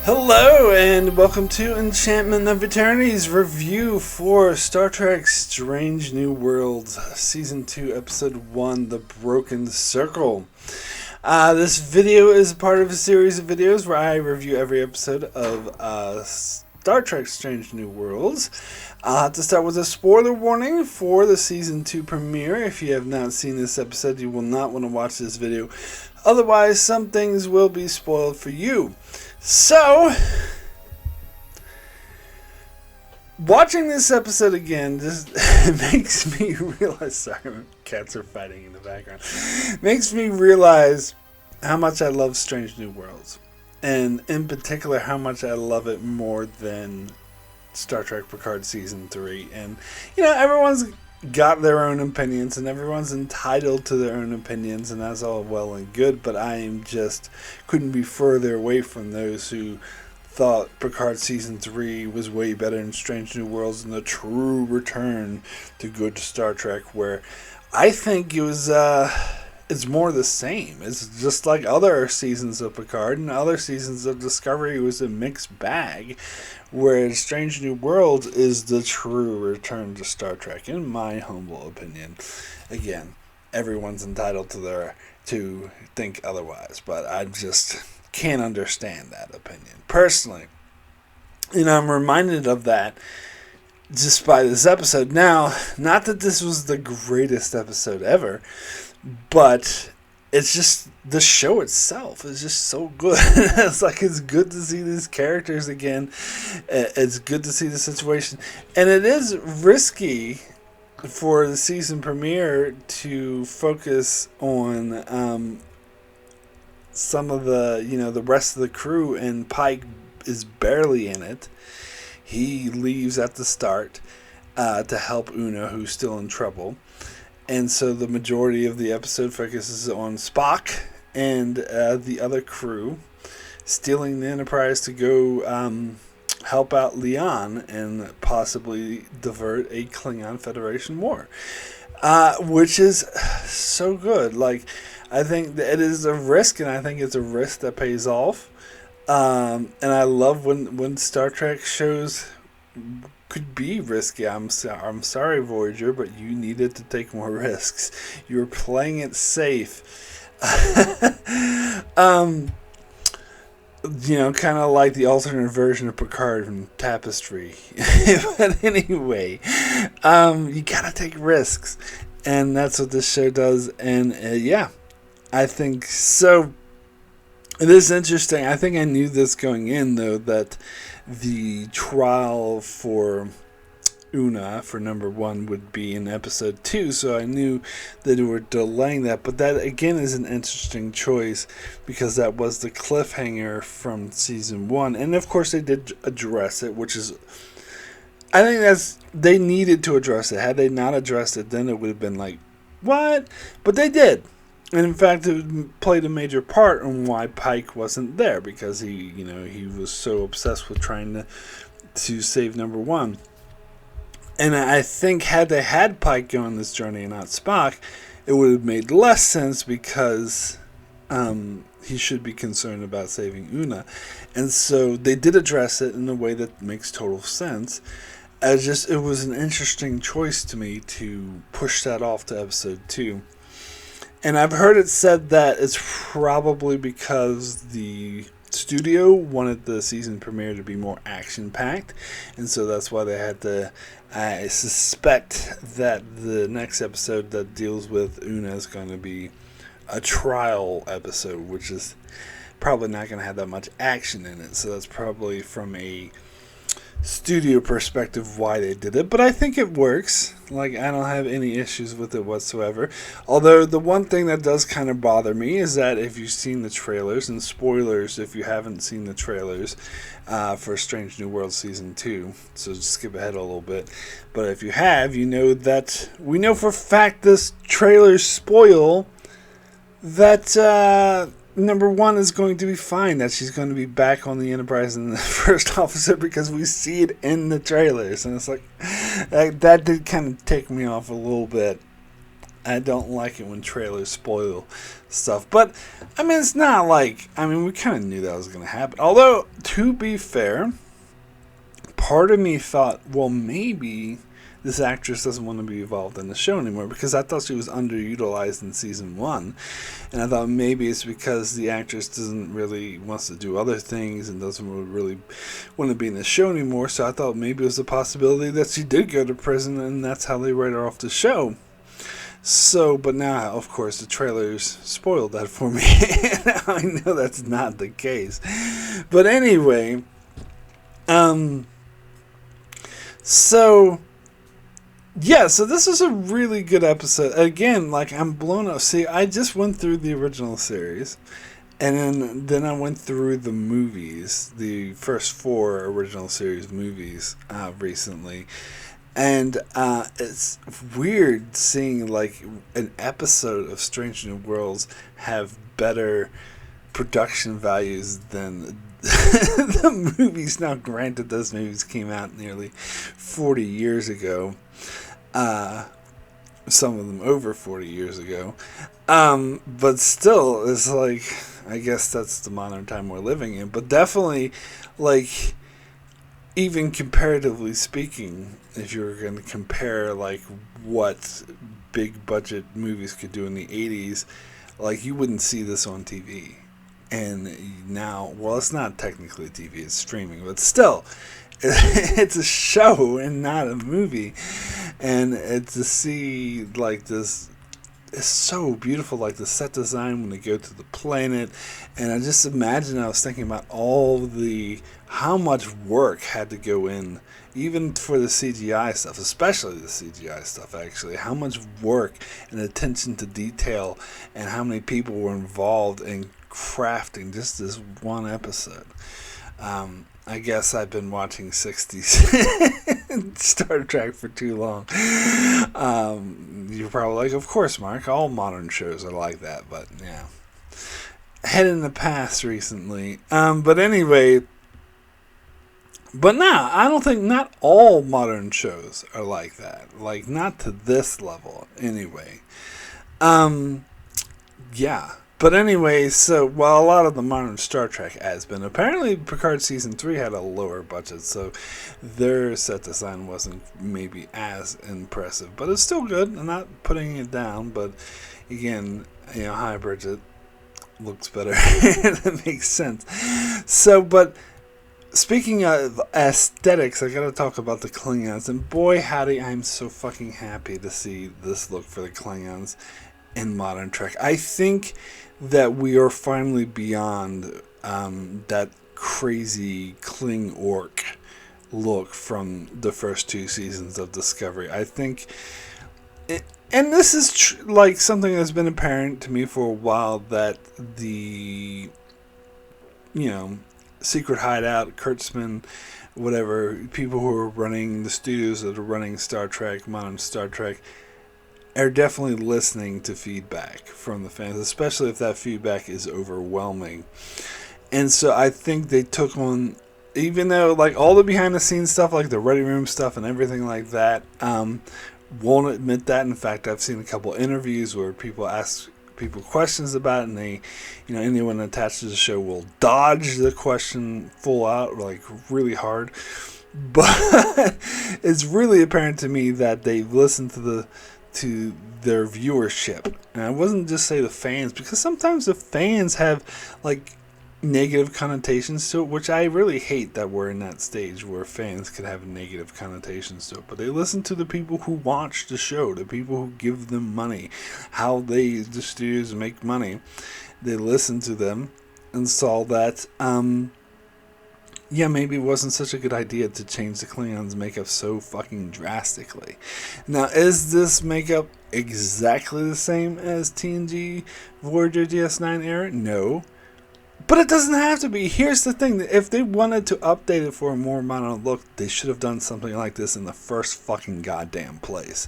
Hello and welcome to Enchantment of Eternity's review for Star Trek Strange New Worlds, Season 2, Episode 1, The Broken Circle. This video is part of a series of videos where I review every episode of Star Trek Strange New Worlds. I'll have to start with a spoiler warning for the Season 2 premiere. If you have not seen this episode, you will not want to watch this video. Otherwise, some things will be spoiled for you. So, watching this episode again just makes me realize, sorry, cats are fighting in the background, makes me realize how much I love Strange New Worlds. And in particular, how much I love it more than Star Trek Picard Season 3. And, everyone's got their own opinions, and everyone's entitled to their own opinions, and that's all well and good, but I couldn't be further away from those who thought Picard Season 3 was way better than Strange New Worlds and the true return to good Star Trek, where I think it was, it's more the same. It's just like other seasons of Picard and other seasons of Discovery. It was a mixed bag, whereas Strange New Worlds is the true return to Star Trek, in my humble opinion. Again, everyone's entitled to think otherwise, but I just can't understand that opinion personally. I'm reminded of that just by this episode. Now, not that this was the greatest episode ever, but it's just the show itself is just so good. It's good to see these characters again. It's good to see the situation, and it is risky for the season premiere to focus on some of the rest of the crew, and Pike is barely in it. He leaves at the start to help Una, who's still in trouble. And so the majority of the episode focuses on Spock and the other crew stealing the Enterprise to go help out Leon and possibly divert a Klingon Federation war, which is so good. I think that it is a risk, and I think it's a risk that pays off. And I love when Star Trek shows could be risky. I'm sorry, Voyager, but you needed to take more risks. You were playing it safe. Kind of like the alternate version of Picard from Tapestry. But anyway, you gotta take risks, and that's what this show does. And I think so. It is interesting. I think I knew this going in, though, that the trial for Una for number 1 would be in episode 2, so I knew that they were delaying that. But that, again, is an interesting choice, because that was the cliffhanger from season 1. And, of course, they did address it, which is... I think they needed to address it. Had they not addressed it, then it would have been like, what? But they did. And in fact, it played a major part in why Pike wasn't there, because he was so obsessed with trying to save number 1. And I think had they had Pike go on this journey and not Spock, it would have made less sense, because he should be concerned about saving Una. And so they did address it in a way that makes total sense. It was an interesting choice to me to push that off to episode 2. And I've heard it said that it's probably because the studio wanted the season premiere to be more action-packed, and so that's why they had to... I suspect that the next episode that deals with Una is going to be a trial episode, which is probably not going to have that much action in it, so that's probably from a studio perspective why they did it, but I think it works. I don't have any issues with it whatsoever. Although the one thing that does kind of bother me is that if you've seen the trailers, and spoilers if you haven't seen the trailers for Strange New World Season 2, so just skip ahead a little bit, but if you have, you know that we know for a fact this trailers spoil that number 1 is going to be fine, that she's going to be back on the Enterprise in the first officer, because we see it in the trailers, and it's that did kind of take me off a little bit. I don't like it when trailers spoil stuff. But, I mean, it's not like... I mean, we kind of knew that was going to happen. Although, to be fair, part of me thought, well, maybe this actress doesn't want to be involved in the show anymore, because I thought she was underutilized in season 1. And I thought maybe it's because the actress doesn't really wants to do other things and doesn't really want to be in the show anymore. So I thought maybe it was a possibility that she did go to prison and that's how they write her off the show. So, but now, of course, the trailers spoiled that for me. I know that's not the case. But anyway, so... yeah, so this is a really good episode. Again, like, I'm blown up. See, I just went through the original series, and then I went through the movies, the first 4 original series movies recently. And it's weird seeing, like, an episode of Strange New Worlds have better production values than the movies. Now, granted, those movies came out nearly 40 years ago. Some of them over 40 years ago. But still, it's like, I guess that's the modern time we're living in. But definitely, like, even comparatively speaking, if you're going to compare, like, what big budget movies could do in the 80s, like, you wouldn't see this on TV. And now, well, it's not technically TV, it's streaming, but still, it's a show and not a movie. And to see, like, this, it's so beautiful, like the set design when they go to the planet. And I just imagine, I was thinking about how much work had to go in, even for the CGI stuff, especially the CGI stuff, actually. How much work and attention to detail and how many people were involved in crafting just this one episode. I guess I've been watching 60s Star Trek for too long. You're probably like, of course, Mark, all modern shows are like that, but yeah. Head in the past recently. But anyway, but nah, I don't think not all modern shows are like that. Like, not to this level, anyway. Yeah. But anyway, so, well, a lot of the modern Star Trek has been. Apparently, Picard Season 3 had a lower budget, so their set design wasn't maybe as impressive. But it's still good. I'm not putting it down, but again, you know, high budget looks better. That makes sense. So, but speaking of aesthetics, I gotta talk about the Klingons. And boy, howdy, I'm so fucking happy to see this look for the Klingons in modern Trek. I think that we are finally beyond that crazy Kling orc look from the first 2 seasons of Discovery. I think, and this is like something that's been apparent to me for a while, that the, you know, Secret Hideout, Kurtzman, whatever, people who are running the studios that are running Star Trek, modern Star Trek, are definitely listening to feedback from the fans, especially if that feedback is overwhelming. And so I think they took on, even though, like, all the behind-the-scenes stuff, like the Ready Room stuff and everything like that, won't admit that. In fact, I've seen a couple interviews where people ask people questions about it, and they, you know, anyone attached to the show will dodge the question full out, like, really hard. But it's really apparent to me that they've listened to their viewership. And I wasn't just say the fans, because sometimes the fans have, like, negative connotations to it, which I really hate that we're in that stage where fans could have negative connotations to it. But they listen to the people who watch the show, the people who give them money, how the studios make money. They listen to them and saw that, yeah, maybe it wasn't such a good idea to change the Klingons' makeup so fucking drastically. Now, is this makeup exactly the same as TNG Voyager DS9 era? No. But it doesn't have to be. Here's the thing. If they wanted to update it for a more modern look, they should have done something like this in the first fucking goddamn place.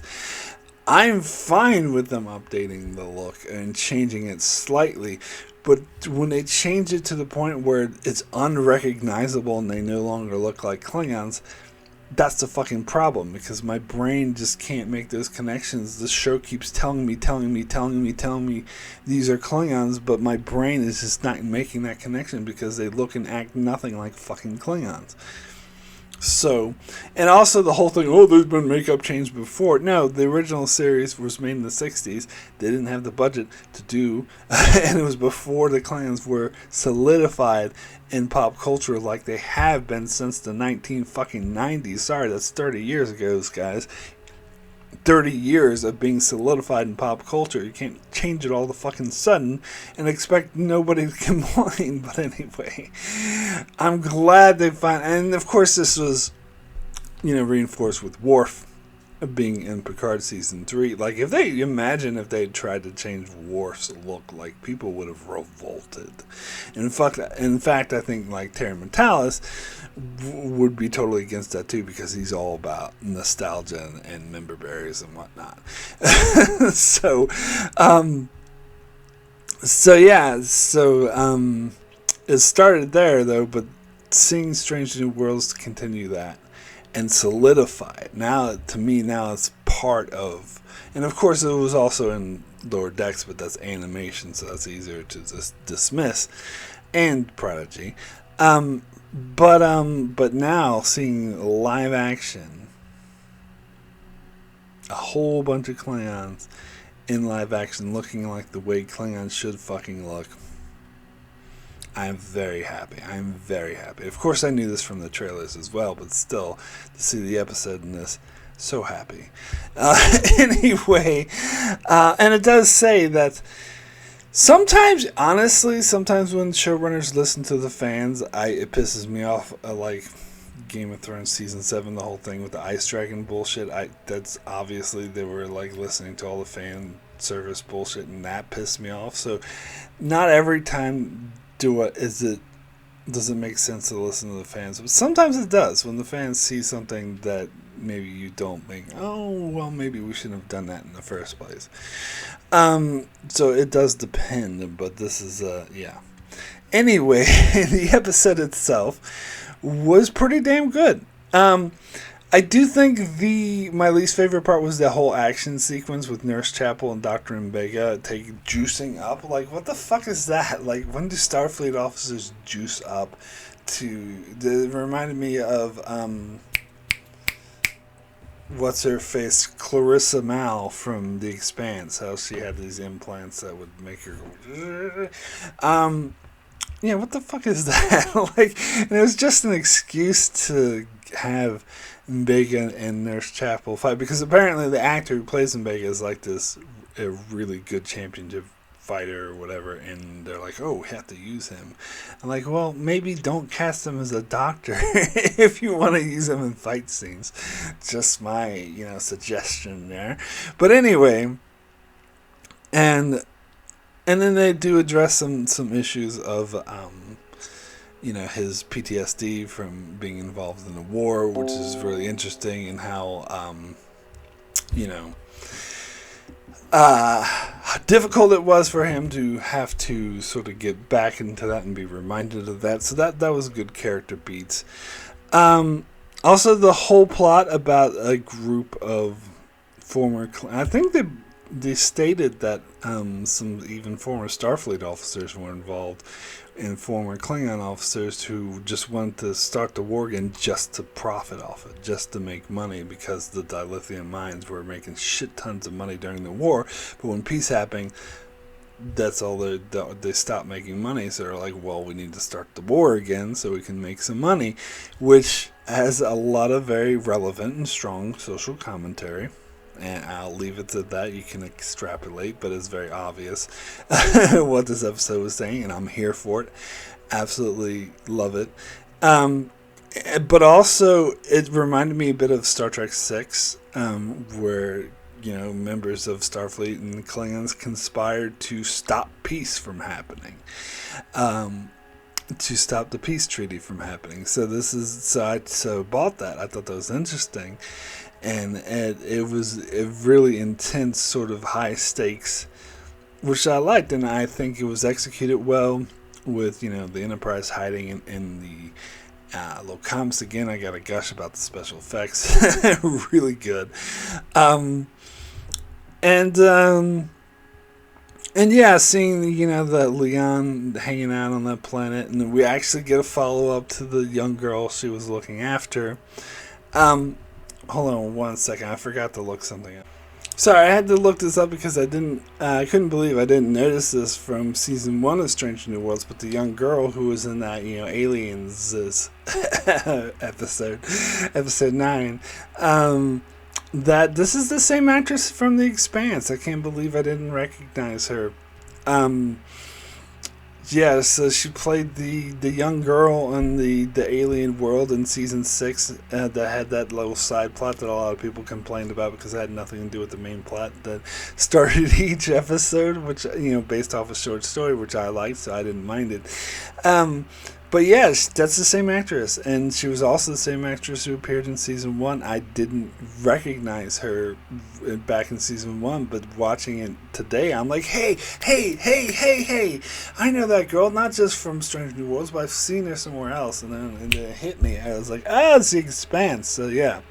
I'm fine with them updating the look and changing it slightly, but when they change it to the point where it's unrecognizable and they no longer look like Klingons, that's the fucking problem, because my brain just can't make those connections. The show keeps telling me these are Klingons, but my brain is just not making that connection because they look and act nothing like fucking Klingons. So, and also the whole thing, there's been makeup change before. No, the original series was made in the 60s. They didn't have the budget to do, and it was before the Klingons were solidified in pop culture like they have been since the 1990s. Sorry, that's 30 years ago, guys. 30 years of being solidified in pop culture. You can't change it all the fucking sudden and expect nobody to complain. But anyway, I'm glad they find, and of course this was, reinforced with Worf being in Picard season 3. Like, if they tried to change Worf's look, like, people would have revolted. In fact, I think like Terry Matalas would be totally against that too, because he's all about nostalgia and member berries and whatnot. It started there though, but seeing Strange New Worlds continue that and solidify it. Now, to me, it's part of, and of course it was also in Lower Decks, but that's animation, so that's easier to just dismiss, and Prodigy. But now seeing live action, a whole bunch of Klingons in live action looking like the way Klingons should fucking look, I'm very happy. Of course, I knew this from the trailers as well, but still, to see the episode in this, so happy. Anyway, and it does say that sometimes when showrunners listen to the fans, it pisses me off. Like Game of Thrones season 7, the whole thing with the Ice Dragon bullshit. That's obviously they were like listening to all the fan service bullshit, and that pissed me off. So, not every time does it make sense to listen to the fans, but sometimes it does. When the fans see something that maybe you don't think, maybe we shouldn't have done that in the first place. So it does depend, but this is Anyway, the episode itself was pretty damn good. I do think my least favorite part was the whole action sequence with Nurse Chapel and Dr. Mbega juicing up. Like, what the fuck is that? Like, when do Starfleet officers juice up it reminded me of, what's-her-face, Clarissa Mal from The Expanse, how she had these implants that would make her go... Yeah, what the fuck is that? And it was just an excuse to have Mbega and Nurse Chapel fight, because apparently the actor who plays Mbega is like a really good championship fighter or whatever, and they're like, we have to use him. I'm like, well, maybe don't cast him as a doctor if you want to use him in fight scenes. Just my, suggestion there. But anyway, and then they do address some issues of his PTSD from being involved in the war, which is really interesting, and how how difficult it was for him to have to sort of get back into that and be reminded of that. So that was good character beats. Also, the whole plot about a group of former... I think they stated that some even former Starfleet officers were involved, and former Klingon officers who just wanted to start the war again just to profit off it, just to make money, because the dilithium mines were making shit tons of money during the war. But when peace happened, that's all they stopped making money. So they're like, well, we need to start the war again so we can make some money, which has a lot of very relevant and strong social commentary. And I'll leave it at that. You can extrapolate, but it's very obvious what this episode was saying, and I'm here for it. Absolutely love it. But also, it reminded me a bit of Star Trek VI, where, members of Starfleet and Klingons conspired to stop peace from happening. To stop the peace treaty from happening. So I bought that. I thought that was interesting. And it was a really intense, sort of high stakes, which I liked, and I think it was executed well with, the Enterprise hiding in Little comments again. I got to gush about the special effects. Really good. And yeah, seeing the Leon hanging out on that planet, and we actually get a follow up to the young girl she was looking after. Hold on 1 second, I forgot to look something up. Sorry, I had to look this up because I couldn't believe I didn't notice this from season 1 of Strange New Worlds. But the young girl who was in that Aliens episode 9. That this is the same actress from The Expanse. I can't believe I didn't recognize her. Yeah, so she played the young girl in the alien world in season 6 that had that little side plot that a lot of people complained about because it had nothing to do with the main plot that started each episode, which based off a short story, which I liked, so I didn't mind it. But yeah, that's the same actress, and she was also the same actress who appeared in season 1. I didn't recognize her back in season 1, but watching it today, I'm like, hey, I know that girl, not just from Strange New Worlds, but I've seen her somewhere else, and then it hit me. I was like, it's The Expanse, so yeah.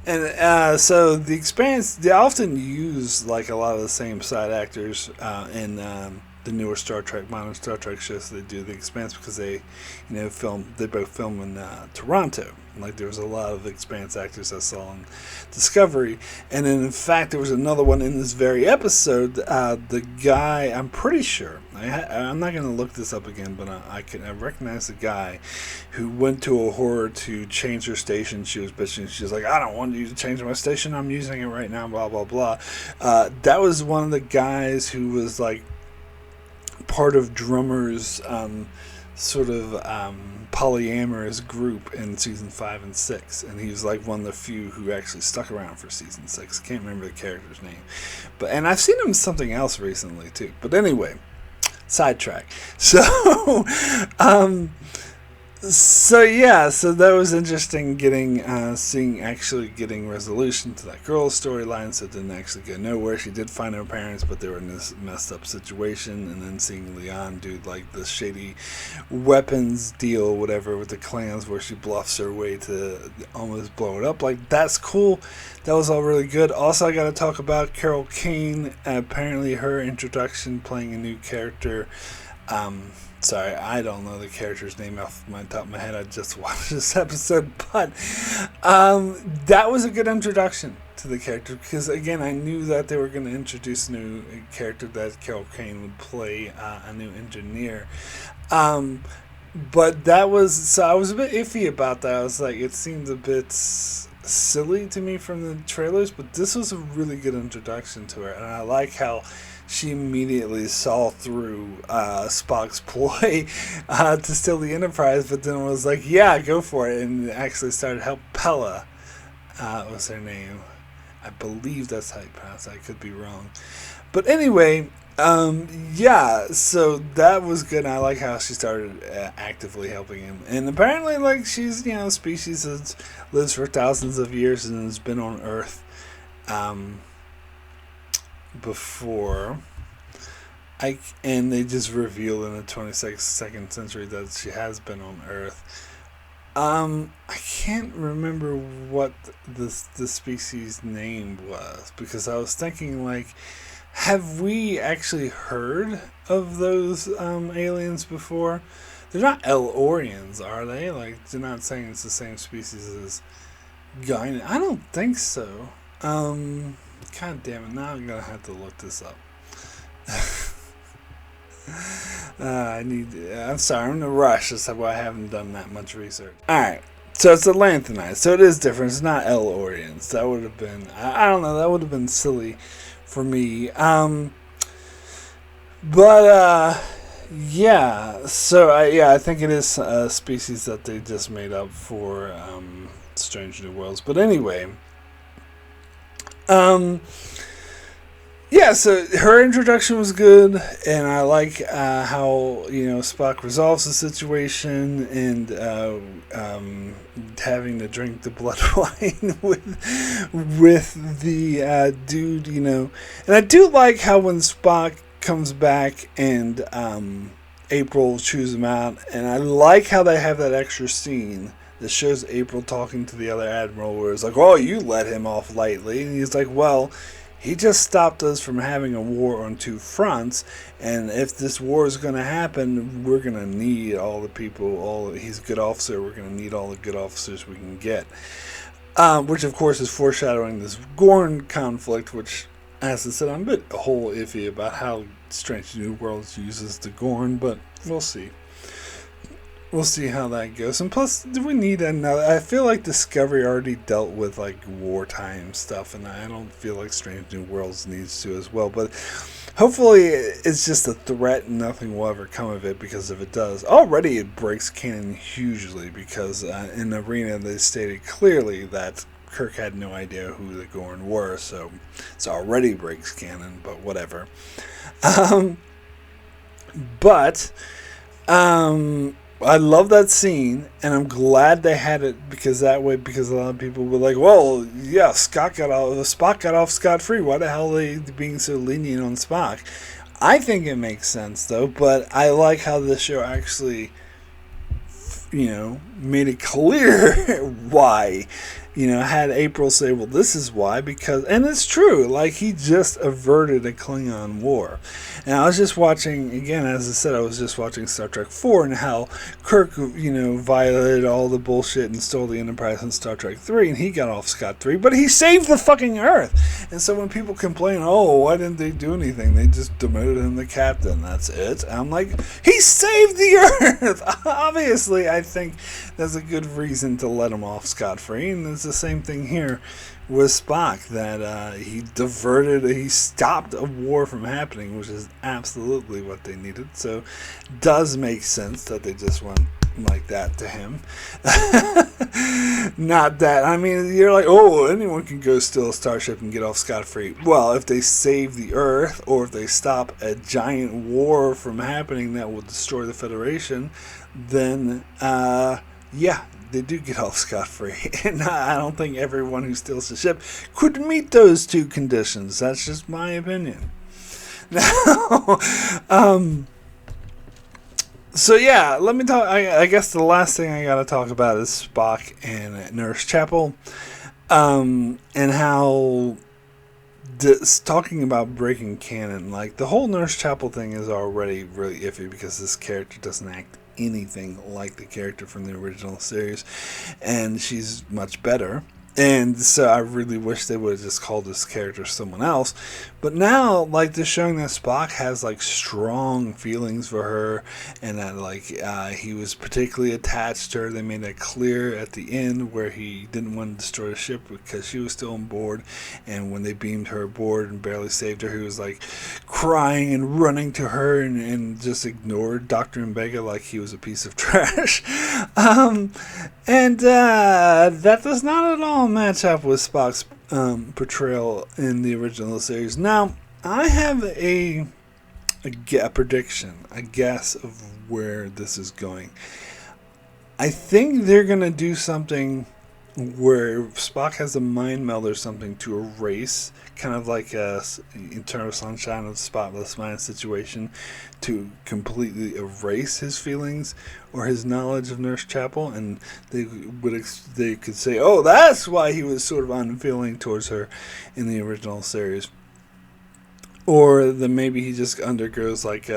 And so The Expanse, they often use like a lot of the same side actors in the newer Star Trek, modern Star Trek shows. They do The Expanse because they both film in Toronto. Like there was a lot of Expanse actors I saw on Discovery, and then in fact there was another one in this very episode. The guy, I'm pretty sure, I'm not going to look this up again, but I recognize the guy who went to a horror to change her station. She was bitching. She was like, I don't want you to change my station. I'm using it right now. Blah blah blah. That was one of the guys who was like part of Drummer's sort of polyamorous group in season 5 and 6, and he was like one of the few who actually stuck around for season 6. Can't remember the character's name, and I've seen him in something else recently too. But anyway, sidetrack. So So that was interesting getting getting resolution to that girl's storyline. So it didn't actually go nowhere. She did find her parents, but they were in this messed up situation. And then seeing Leon do like the shady weapons deal, whatever, with the clans, where she bluffs her way to almost blow it up. Like, that's cool. That was all really good. Also, I got to talk about Carol Kane. Apparently, her introduction, playing a new character. Sorry, I don't know the character's name off my top of my head. I just watched this episode, but that was a good introduction to the character, because again, I knew that they were going to introduce a new character, that Carol Kane would play a new engineer. But that was, so I was a bit iffy about that. I was like, it seemed a bit silly to me from the trailers, but this was a really good introduction to her, and I like how she immediately saw through Spock's ploy to steal the Enterprise, but then was like, yeah, go for it, and actually started to help Pella. Was her name. I believe that's how you pronounce it. I could be wrong. But anyway, so that was good. I like how she started actively helping him. And apparently, like, she's, a species that lives for thousands of years and has been on Earth before. And they just revealed in the 22nd century that she has been on Earth. I can't remember what the species name was, because I was thinking, like, have we actually heard of those aliens before? They're not El-Orians, are they? Like, they're not saying it's the same species as Guinan. I don't think so. God damn it, now I'm gonna have to look this up. I'm sorry, I'm in a rush. That's why I haven't done that much research. Alright, so it's Atlanthanites, so it is different. It's not El-Orians. That would have been, I don't know, that would have been silly for me. I think it is a species that they just made up for Strange New Worlds. But anyway, so her introduction was good, and I like how Spock resolves the situation, and having to drink the blood wine with the dude, and I do like how when Spock comes back and April chews him out, and I like how they have that extra scene that shows April talking to the other admiral, where it's like, "Oh, you let him off lightly," and he's like, "Well, he just stopped us from having a war on two fronts, and if this war is going to happen, we're going to need all the people. He's a good officer. We're going to need all the good officers we can get." Which, of course, is foreshadowing this Gorn conflict, which, as I said, I'm a bit whole iffy about how Strange New Worlds uses the Gorn, but we'll see. We'll see how that goes. And plus, do we need another? I feel like Discovery already dealt with like wartime stuff, and I don't feel like Strange New Worlds needs to as well. But hopefully, it's just a threat and nothing will ever come of it, because if it does, already it breaks canon hugely, because in Arena they stated clearly that Kirk had no idea who the Gorn were, so it already breaks canon, but whatever. I love that scene, and I'm glad they had it, because a lot of people were like, "Well, yeah, Spock got off scot-free. Why the hell are they being so lenient on Spock?" I think it makes sense, though, but I like how this show actually, made it clear why. Had April say, "Well, this is why," and it's true, like, he just averted a Klingon war. And I was just watching, again, as I said, I was just watching Star Trek 4, and how Kirk, violated all the bullshit and stole the Enterprise in Star Trek 3, and he got off scot-free, but he saved the fucking Earth. And so when people complain, "Oh, why didn't they do anything? They just demoted him to captain. That's it." I'm like, he saved the Earth! Obviously, I think that's a good reason to let him off scot-free, and it's the same thing here with Spock, that he stopped a war from happening, which is absolutely what they needed. So it does make sense that they just went like that to him. Not that, I mean, you're like, "Oh, anyone can go steal a starship and get off scot-free." Well, if they save the Earth, or if they stop a giant war from happening that will destroy the Federation, then yeah, they do get off scot-free. And I don't think everyone who steals the ship could meet those two conditions. That's just my opinion. Now, so yeah, let me talk. I guess the last thing I gotta talk about is Spock and Nurse Chapel, and how talking about breaking canon. Like, the whole Nurse Chapel thing is already really iffy, because this character doesn't act anything like the character from the original series, and she's much better. And so I really wish they would have just called this character someone else. But now, like, they're showing that Spock has, like, strong feelings for her, and that, like, he was particularly attached to her. They made that clear at the end, where he didn't want to destroy the ship because she was still on board. And when they beamed her aboard and barely saved her, he was, like, crying and running to her, and just ignored Dr. Mbega like he was a piece of trash. That does not at all match up with Spock's portrayal in the original series. Now, I have a prediction, a guess of where this is going. I think they're going to do something where Spock has a mind meld or something to erase, kind of like a Eternal Sunshine of the Spotless Mind situation, to completely erase his feelings or his knowledge of Nurse Chapel, and they could say, "Oh, that's why he was sort of unfeeling towards her in the original series," or that maybe he just undergoes like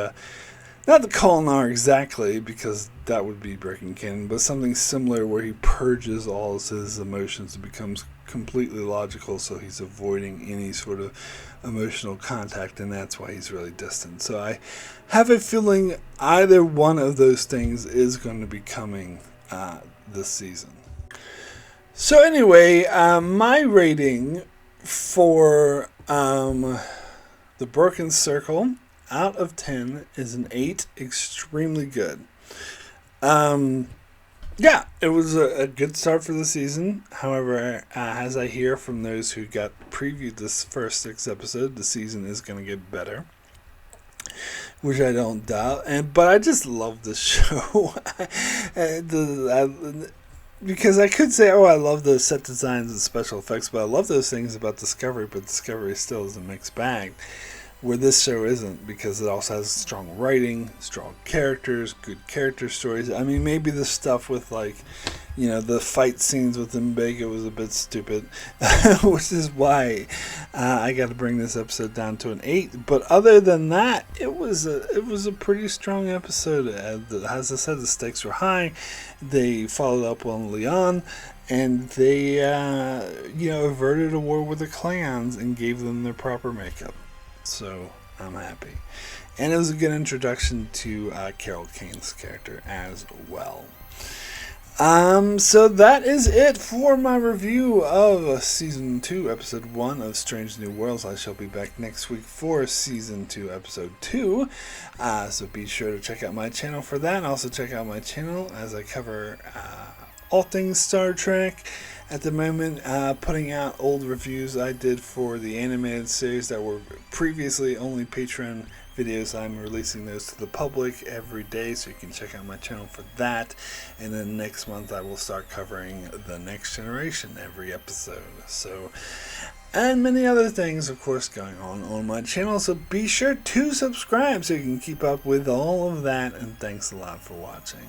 not the Kolnar exactly, because that would be breaking canon, but something similar where he purges all of his emotions and becomes completely logical, so he's avoiding any sort of emotional contact, and that's why he's really distant. So I have a feeling either one of those things is going to be coming this season. So anyway, my rating for The Broken Circle out of 10 is an 8, extremely good. Yeah, it was a good start for the season. However, as I hear from those who got previewed this first 6 episodes, the season is going to get better, which I don't doubt. But I just love this show. Because I could say, "Oh, I love the set designs and special effects," but I love those things about Discovery, but Discovery still is a mixed bag. where this show isn't, because it also has strong writing, strong characters, good character stories. I mean, maybe the stuff with, like, you know, the fight scenes with M'Benga was a bit stupid, which is why I got to bring this episode down to an 8. But other than that, it was a pretty strong episode. As I said, the stakes were high. They followed up on Leon, and they averted a war with the clans and gave them their proper makeup. So I'm happy. And it was a good introduction to Carol Kane's character as well. So that is it for my review of Season 2, Episode 1 of Strange New Worlds. I shall be back next week for Season 2, Episode 2. So be sure to check out my channel for that. And also check out my channel as I cover all things Star Trek. At the moment, putting out old reviews I did for the animated series that were previously only Patreon videos. I'm releasing those to the public every day, so you can check out my channel for that. And then next month I will start covering The Next Generation every episode. So, and many other things, of course, going on my channel. So be sure to subscribe so you can keep up with all of that. And thanks a lot for watching.